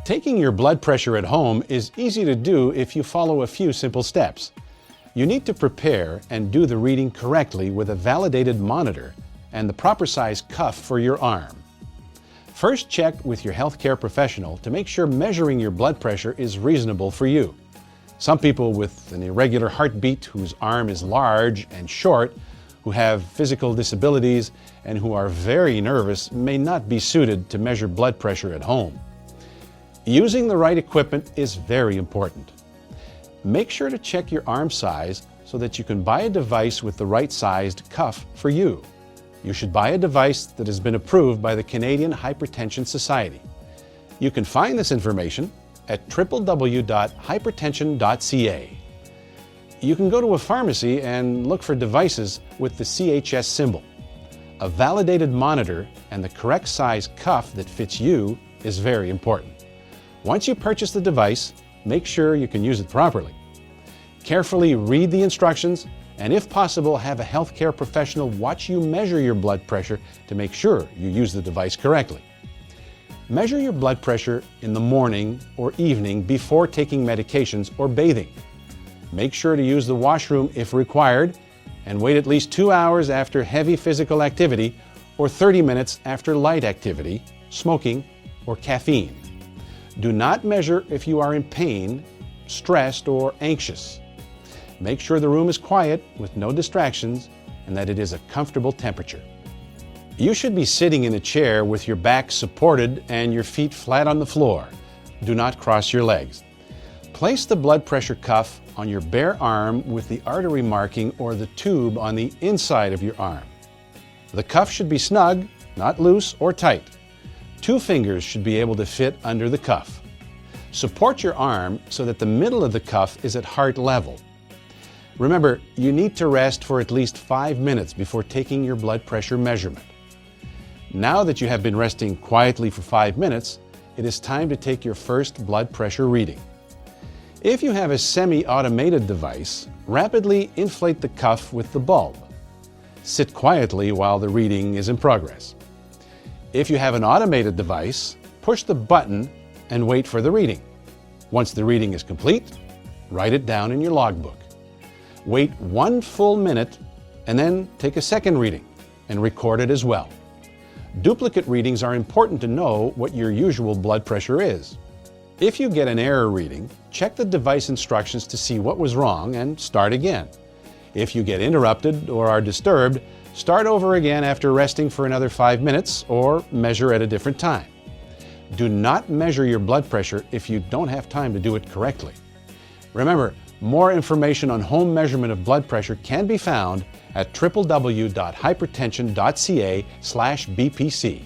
Taking your blood pressure at home is easy to do if you follow a few simple steps. You need to prepare and do the reading correctly with a validated monitor and the proper size cuff for your arm. First, check with your healthcare professional to make sure measuring your blood pressure is reasonable for you. Some people with an irregular heartbeat, whose arm is large and short, who have physical disabilities, and who are very nervous may not be suited to measure blood pressure at home. Using the right equipment is very important. Make sure to check your arm size so that you can buy a device with the right sized cuff for you. You should buy a device that has been approved by the Canadian Hypertension Society. You can find this information at www.hypertension.ca. You can go to a pharmacy and look for devices with the CHS symbol. A validated monitor and the correct size cuff that fits you is very important. Once you purchase the device, make sure you can use it properly. Carefully read the instructions and, if possible, have a healthcare professional watch you measure your blood pressure to make sure you use the device correctly. Measure your blood pressure in the morning or evening before taking medications or bathing. Make sure to use the washroom if required, and wait at least 2 hours after heavy physical activity or 30 minutes after light activity, smoking, or caffeine. Do not measure if you are in pain, stressed, or anxious. Make sure the room is quiet with no distractions and that it is a comfortable temperature. You should be sitting in a chair with your back supported and your feet flat on the floor. Do not cross your legs. Place the blood pressure cuff on your bare arm with the artery marking or the tube on the inside of your arm. The cuff should be snug, not loose or tight. 2 fingers should be able to fit under the cuff. Support your arm so that the middle of the cuff is at heart level. Remember, you need to rest for at least 5 minutes before taking your blood pressure measurement. Now that you have been resting quietly for 5 minutes, it is time to take your first blood pressure reading. If you have a semi-automated device, rapidly inflate the cuff with the bulb. Sit quietly while the reading is in progress. If you have an automated device, push the button and wait for the reading. Once the reading is complete, write it down in your logbook. Wait 1 full minute and then take a second reading and record it as well. Duplicate readings are important to know what your usual blood pressure is. If you get an error reading, check the device instructions to see what was wrong and start again. If you get interrupted or are disturbed, start over again after resting for another 5 minutes or measure at a different time. Do not measure your blood pressure if you don't have time to do it correctly. Remember, more information on home measurement of blood pressure can be found at www.hypertension.ca/BPC.